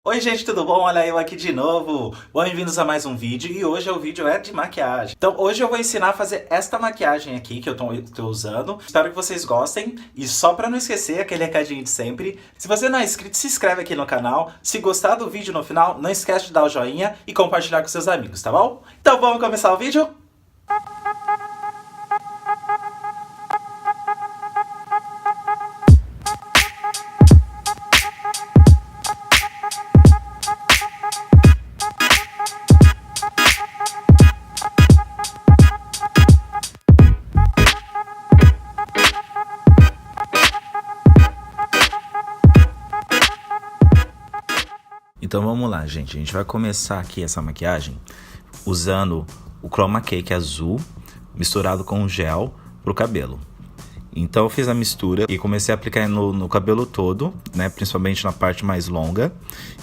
Oi gente, tudo bom? Olha eu aqui de novo. Bem-vindos a mais um vídeo e hoje o vídeo é de maquiagem. Então hoje eu vou ensinar a fazer esta maquiagem aqui que eu tô usando. Espero que vocês gostem e só pra não esquecer aquele recadinho de sempre, se você não é inscrito, se inscreve aqui no canal. Se gostar do vídeo no final, não esquece de dar o joinha e compartilhar com seus amigos, tá bom? Então vamos começar o vídeo? Então vamos lá, gente. A gente vai começar aqui essa maquiagem usando o Chroma Cake azul misturado com gel pro cabelo. Então eu fiz a mistura e comecei a aplicar no cabelo todo, né? Principalmente na parte mais longa.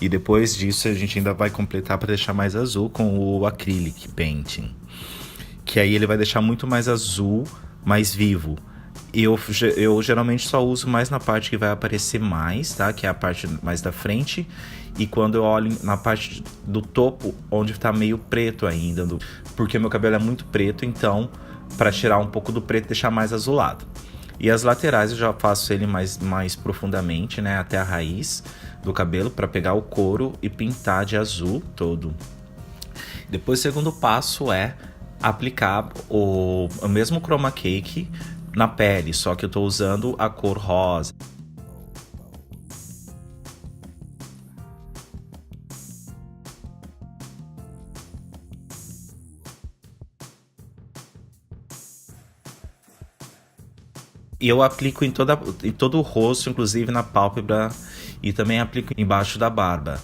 E depois disso a gente ainda vai completar para deixar mais azul com o Acrylic Painting. Que aí ele vai deixar muito mais azul, mais vivo. Eu geralmente só uso mais na parte que vai aparecer mais, tá? Que é a parte mais da frente. E quando eu olho na parte do topo, onde tá meio preto ainda. Porque meu cabelo é muito preto, então para tirar um pouco do preto e deixar mais azulado. E as laterais eu já faço ele mais profundamente, né? Até a raiz do cabelo, para pegar o couro e pintar de azul todo. Depois o segundo passo é aplicar o mesmo Chroma Cake na pele, só que eu tô usando a cor rosa. E eu aplico em todo o rosto, inclusive na pálpebra, e também aplico embaixo da barba.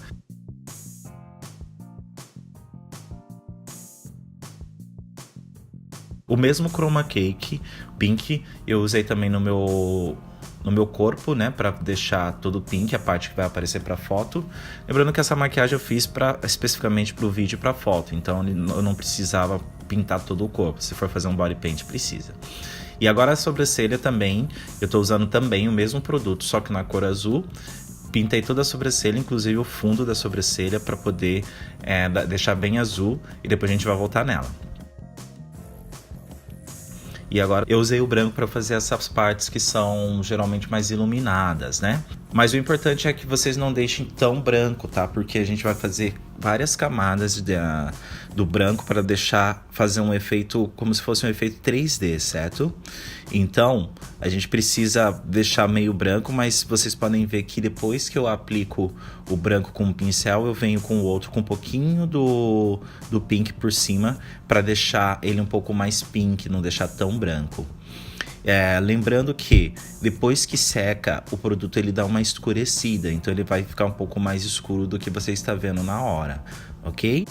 O mesmo Chroma Cake pink eu usei também no meu corpo, né, para deixar todo pink, a parte que vai aparecer para foto. Lembrando que essa maquiagem eu fiz especificamente para o vídeo e para foto, então eu não precisava pintar todo o corpo. Se for fazer um body paint, precisa. E agora a sobrancelha também, eu tô usando também o mesmo produto, só que na cor azul. Pintei toda a sobrancelha, inclusive o fundo da sobrancelha, para poder deixar bem azul, e depois a gente vai voltar nela. E agora eu usei o branco para fazer essas partes que são geralmente mais iluminadas, né? Mas o importante é que vocês não deixem tão branco, tá? Porque a gente vai fazer várias camadas do branco para fazer um efeito como se fosse um efeito 3D, certo? Então a gente precisa deixar meio branco, mas vocês podem ver que depois que eu aplico o branco com o pincel, eu venho com o outro com um pouquinho do pink por cima para deixar ele um pouco mais pink, não deixar tão branco. Lembrando que depois que seca, o produto ele dá uma escurecida, então ele vai ficar um pouco mais escuro do que você está vendo na hora, ok?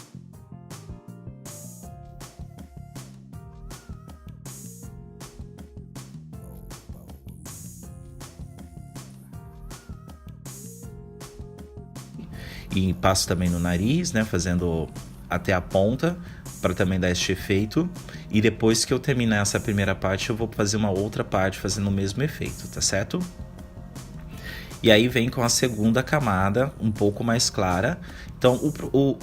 E passo também no nariz, né, fazendo até a ponta, para também dar este efeito. E depois que eu terminar essa primeira parte, eu vou fazer uma outra parte fazendo o mesmo efeito, tá certo? E aí vem com a segunda camada, um pouco mais clara. Então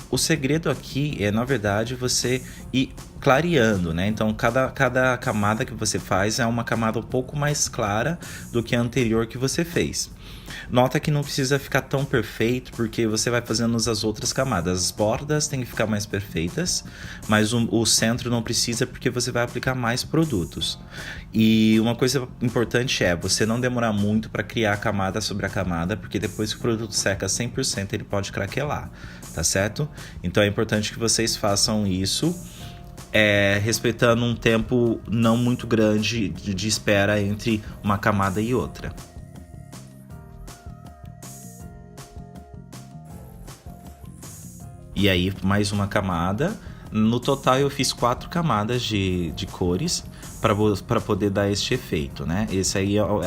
o segredo aqui é, na verdade, você ir clareando, né? Então cada camada que você faz é uma camada um pouco mais clara do que a anterior que você fez. Nota que não precisa ficar tão perfeito, porque você vai fazendo as outras camadas. As bordas têm que ficar mais perfeitas, mas o centro não precisa, porque você vai aplicar mais produtos. E uma coisa importante é você não demorar muito para criar camada sobre a camada, porque depois que o produto seca 100%, ele pode craquelar, tá certo? Então é importante que vocês façam isso, respeitando um tempo não muito grande de espera entre uma camada e outra. E aí mais uma camada. No total eu fiz 4 camadas de cores para poder dar este efeito, né?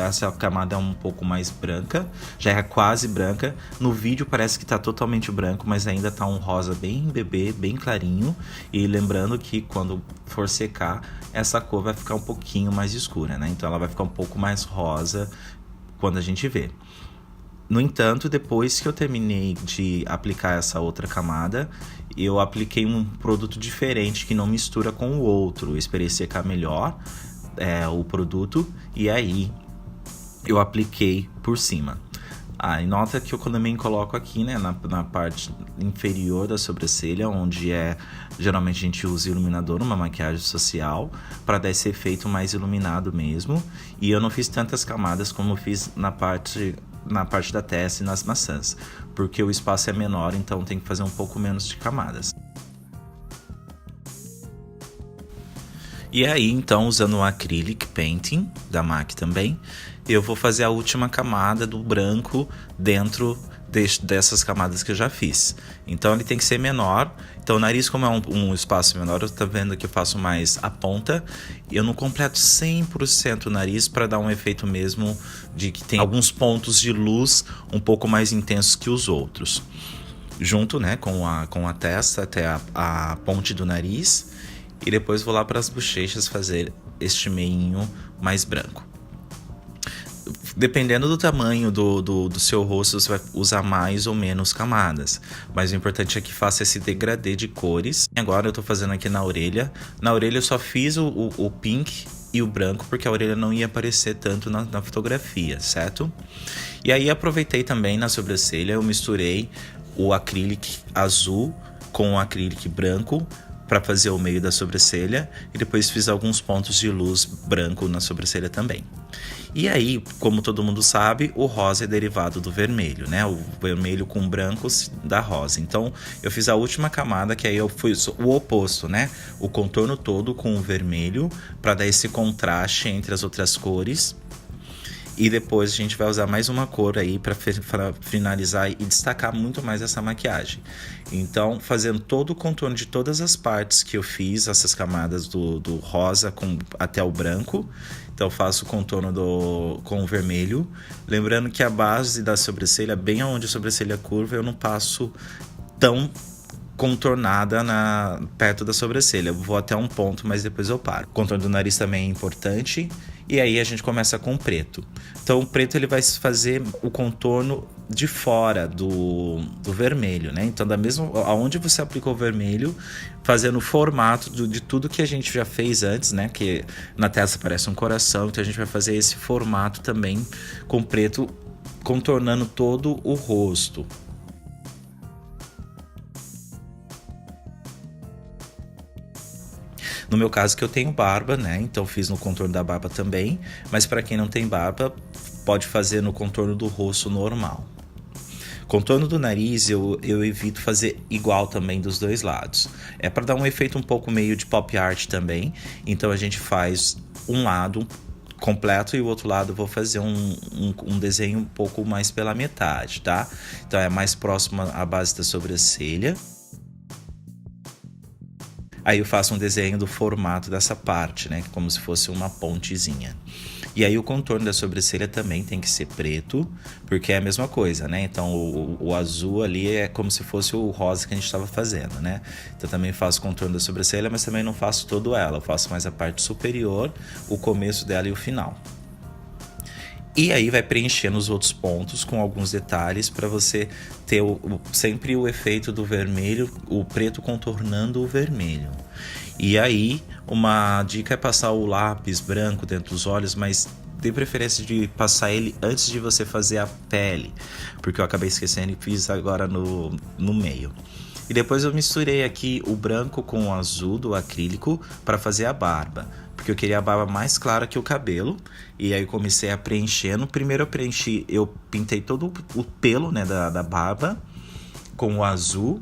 Essa camada é um pouco mais branca, já é quase branca. No vídeo parece que tá totalmente branco, mas ainda tá um rosa bem bebê, bem clarinho. E lembrando que quando for secar, essa cor vai ficar um pouquinho mais escura, né? Então ela vai ficar um pouco mais rosa quando a gente vê. No entanto, depois que eu terminei de aplicar essa outra camada, eu apliquei um produto diferente que não mistura com o outro. Eu esperei secar melhor o produto e aí eu apliquei por cima. E nota que eu também coloco aqui, né, na parte inferior da sobrancelha, onde geralmente a gente usa iluminador, uma maquiagem social, para dar esse efeito mais iluminado mesmo. E eu não fiz tantas camadas como eu fiz na parte da testa e nas maçãs, porque o espaço é menor, então tem que fazer um pouco menos de camadas. E aí, então, usando o Acrylic Painting da MAC também, eu vou fazer a última camada do branco dentro dessas camadas que eu já fiz. Então ele tem que ser menor. Então o nariz, como é um espaço menor, eu tô vendo que eu faço mais a ponta. Eu não completo 100% o nariz para dar um efeito mesmo de que tem alguns pontos de luz um pouco mais intensos que os outros. Junto, né, com a testa até a ponte do nariz. E depois vou lá para as bochechas fazer este meinho mais branco. Dependendo do tamanho do seu rosto, você vai usar mais ou menos camadas. Mas o importante é que faça esse degradê de cores. Agora eu tô fazendo aqui na orelha. Na orelha eu só fiz o pink e o branco, porque a orelha não ia aparecer tanto na fotografia, certo? E aí aproveitei também na sobrancelha, eu misturei o acrílico azul com o acrílico branco para fazer o meio da sobrancelha, e depois fiz alguns pontos de luz branco na sobrancelha também. E aí, como todo mundo sabe, o rosa é derivado do vermelho, né? O vermelho com branco dá rosa. Então, eu fiz a última camada, que aí eu fiz o oposto, né? O contorno todo com o vermelho, para dar esse contraste entre as outras cores. E depois a gente vai usar mais uma cor aí para finalizar e destacar muito mais essa maquiagem. Então, fazendo todo o contorno de todas as partes que eu fiz, essas camadas do rosa até o branco. Então, eu faço o contorno com o vermelho. Lembrando que a base da sobrancelha, bem onde a sobrancelha curva, eu não passo tão contornada perto da sobrancelha. Eu vou até um ponto, mas depois eu paro. O contorno do nariz também é importante. E aí a gente começa com o preto. Então o preto ele vai fazer o contorno de fora do vermelho, né? Então aonde você aplicou o vermelho, fazendo o formato de tudo que a gente já fez antes, né? Que na testa parece um coração, então a gente vai fazer esse formato também com preto, contornando todo o rosto. No meu caso que eu tenho barba, né? Então fiz no contorno da barba também. Mas para quem não tem barba, pode fazer no contorno do rosto normal. Contorno do nariz eu evito fazer igual também dos dois lados. É para dar um efeito um pouco meio de pop art também. Então a gente faz um lado completo e o outro lado eu vou fazer um desenho um pouco mais pela metade, tá? Então é mais próximo à base da sobrancelha. Aí eu faço um desenho do formato dessa parte, né? Como se fosse uma pontezinha. E aí o contorno da sobrancelha também tem que ser preto, porque é a mesma coisa, né? Então o azul ali é como se fosse o rosa que a gente estava fazendo, né? Então também faço contorno da sobrancelha, mas também não faço todo ela. Eu faço mais a parte superior, o começo dela e o final. E aí vai preenchendo os outros pontos com alguns detalhes para você ter sempre o efeito do vermelho, o preto contornando o vermelho. E aí uma dica é passar o lápis branco dentro dos olhos, mas dê preferência de passar ele antes de você fazer a pele, porque eu acabei esquecendo e fiz agora no meio. E depois eu misturei aqui o branco com o azul do acrílico para fazer a barba, porque eu queria a barba mais clara que o cabelo. E aí eu comecei a preenchendo. Primeiro eu pintei todo o pelo, né, da barba com o azul.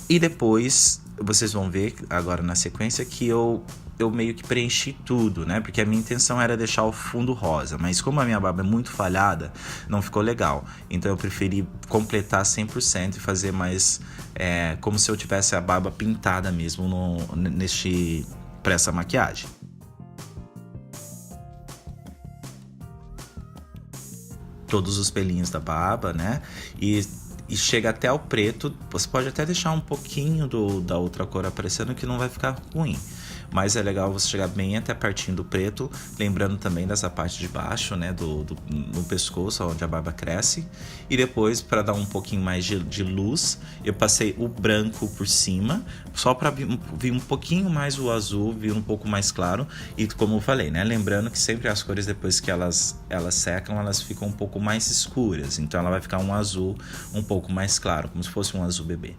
E depois vocês vão ver agora na sequência que eu meio que preenchi tudo, né? Porque a minha intenção era deixar o fundo rosa, mas como a minha barba é muito falhada, não ficou legal. Então eu preferi completar 100% e fazer mais como se eu tivesse a barba pintada mesmo para essa maquiagem. Todos os pelinhos da barba, né? E chega até o preto. Você pode até deixar um pouquinho da outra cor aparecendo, que não vai ficar ruim. mas é legal você chegar bem até pertinho do preto, lembrando também dessa parte de baixo, né, no pescoço, onde a barba cresce. E depois, para dar um pouquinho mais de luz, eu passei o branco por cima, só para vir um pouquinho mais o azul, vir um pouco mais claro. E como eu falei, né, lembrando que sempre as cores, depois que elas secam, elas ficam um pouco mais escuras, então ela vai ficar um azul um pouco mais claro, como se fosse um azul bebê.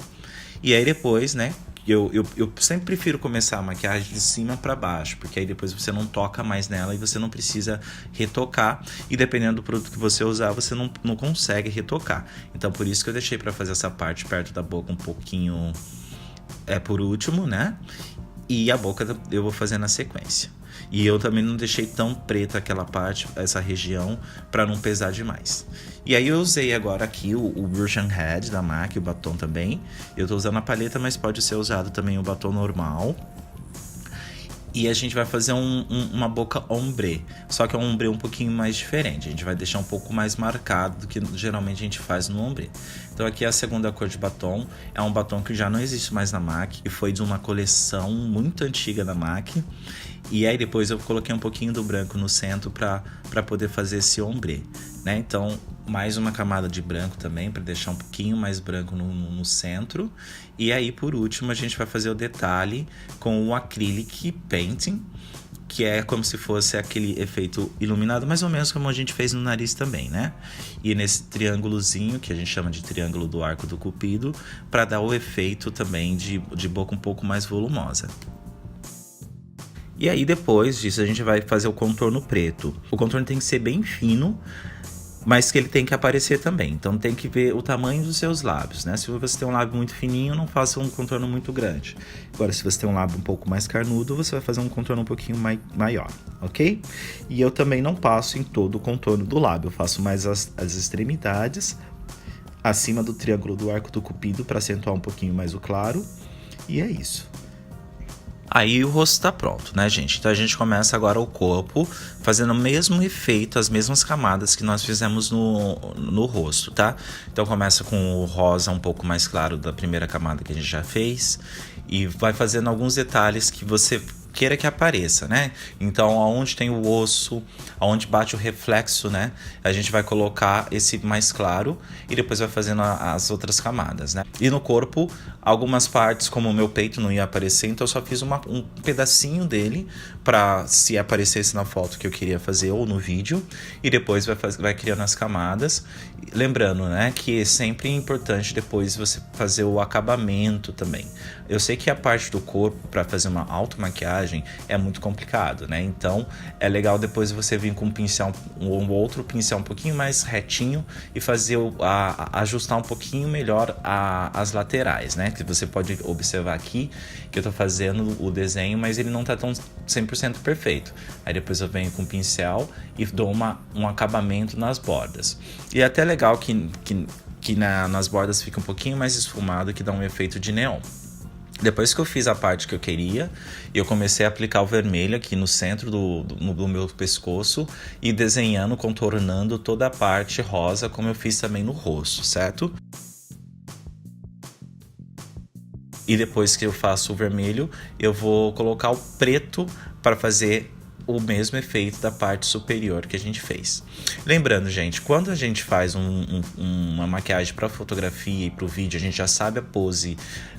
E aí depois, né, eu sempre prefiro começar a maquiagem de cima para baixo, porque aí depois você não toca mais nela e você não precisa retocar, e dependendo do produto que você usar, você não consegue retocar. Então por isso que eu deixei para fazer essa parte perto da boca um pouquinho por último, né, e a boca eu vou fazer na sequência. E eu também não deixei tão preta aquela parte, essa região, para não pesar demais. E aí eu usei agora aqui o Version Head da MAC, o batom também. Eu tô usando a paleta, mas pode ser usado também o batom normal. E a gente vai fazer uma boca ombre, só que é um ombre um pouquinho mais diferente. A gente vai deixar um pouco mais marcado do que geralmente a gente faz no ombre. Então aqui é a segunda cor de batom. É um batom que já não existe mais na MAC e foi de uma coleção muito antiga da MAC. E aí depois eu coloquei um pouquinho do branco no centro para poder fazer esse ombre, né? Então mais uma camada de branco também para deixar um pouquinho mais branco no centro. E aí por último a gente vai fazer o detalhe com o Acrylic Painting, que é como se fosse aquele efeito iluminado, mais ou menos como a gente fez no nariz também, né? E nesse triângulozinho, que a gente chama de triângulo do arco do cupido, para dar o efeito também de boca um pouco mais volumosa. E aí depois disso a gente vai fazer o contorno preto. O contorno tem que ser bem fino, mas que ele tem que aparecer também. Então tem que ver o tamanho dos seus lábios, né? Se você tem um lábio muito fininho, não faça um contorno muito grande. Agora, se você tem um lábio um pouco mais carnudo, você vai fazer um contorno um pouquinho maior, ok? E eu também não passo em todo o contorno do lábio. Eu faço mais as extremidades, acima do triângulo do arco do cupido, para acentuar um pouquinho mais o claro. E é isso. Aí o rosto tá pronto, né, gente? Então a gente começa agora o corpo, fazendo o mesmo efeito, as mesmas camadas que nós fizemos no rosto, tá? Então começa com o rosa um pouco mais claro da primeira camada que a gente já fez, e vai fazendo alguns detalhes que você queira que apareça, né? Então, aonde tem o osso, aonde bate o reflexo, né? A gente vai colocar esse mais claro e depois vai fazendo as outras camadas, né? E no corpo, algumas partes, como o meu peito não ia aparecer, então eu só fiz um pedacinho dele para se aparecesse na foto que eu queria fazer ou no vídeo, e depois vai criando as camadas. Lembrando, né, que é sempre importante depois você fazer o acabamento também. Eu sei que a parte do corpo para fazer uma automaquiagem é muito complicado, né? Então é legal depois você vir com um outro pincel um pouquinho mais retinho e fazer ajustar um pouquinho melhor as laterais, né? Que você pode observar aqui que eu tô fazendo o desenho, mas ele não tá tão 100% perfeito. Aí depois eu venho com o pincel e dou um acabamento nas bordas. E é até legal que nas bordas fica um pouquinho mais esfumado, que dá um efeito de neon. Depois que eu fiz a parte que eu queria, eu comecei a aplicar o vermelho aqui no centro do meu pescoço e desenhando, contornando toda a parte rosa, como eu fiz também no rosto, certo? E depois que eu faço o vermelho, eu vou colocar o preto para fazer o mesmo efeito da parte superior que a gente fez. Lembrando, gente, quando a gente faz uma maquiagem para fotografia e para o vídeo, a gente já sabe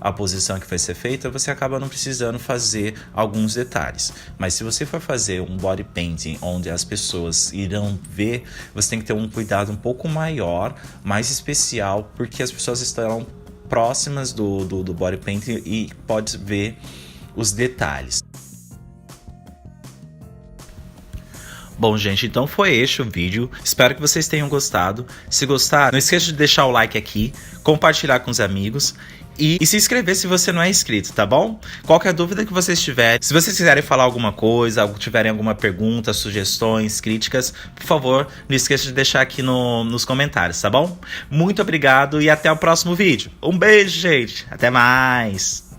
a posição que vai ser feita, você acaba não precisando fazer alguns detalhes. Mas se você for fazer um body painting onde as pessoas irão ver, você tem que ter um cuidado um pouco maior, mais especial, porque as pessoas estarão próximas do body painting e pode ver os detalhes. Bom, gente, então foi este o vídeo. Espero que vocês tenham gostado. Se gostar, não esqueça de deixar o like aqui, compartilhar com os amigos e se inscrever se você não é inscrito, tá bom? Qualquer dúvida que vocês tiverem, se vocês quiserem falar alguma coisa, tiverem alguma pergunta, sugestões, críticas, por favor, não esqueça de deixar aqui nos comentários, tá bom? Muito obrigado e até o próximo vídeo. Um beijo, gente. Até mais.